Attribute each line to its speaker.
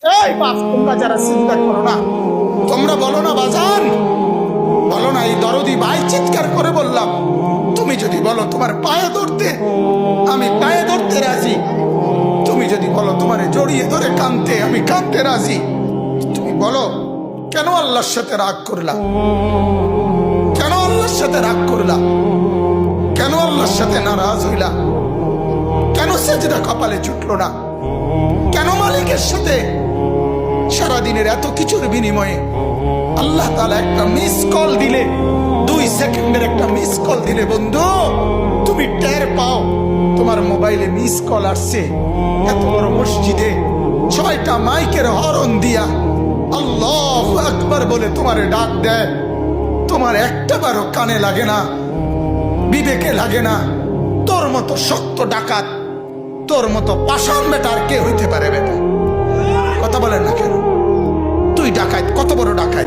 Speaker 1: এই বাপ, তোমরা যারা চিন্তা করো না, তোমরা বলো না বাজান, বলো না এই দরদি ভাই চিৎকার করে বললাম, তুমি যদি বলো তোমার পায়ে ধরতে, আমি পায়ে ধরতে রাজি। তুমি যদি বলো তোমার জড়িয়ে ধরে কাঁদতে, আমি কাঁদতে রাজি। তুমি বলো কেন আল্লাহর সাথে রাগ করলা? কেন আল্লাহর সাথে রাগ করলা? কেন আল্লাহর সাথে নারাজ হইলা? কেন সেজদা কপালে ছুটলো না? কেন মালিকের সাথে সারাদিনের এত কিছুর বিনিময়ে আল্লাহ তাআলা একটা মিস কল দিলে, 2 সেকেন্ডের একটা মিস কল দিলে বন্ধু তুমি টের পাও তোমার মোবাইলে মিস কল আসছে। এত বড় মসজিদে 6টা মাইকের হরন দিয়া আল্লাহু আকবার বলে তোমারে ডাক দেয়, তোমার একটাবারও কানে লাগে না, বিবেকে লাগে না। তোর মতো শক্ত ডাকাত, তোর মতো পাষাণ বেটার কে হইতে পারে? বেটা কথা বলেন না কেন? তুই ডাকাত, কত বড় ডাকাত!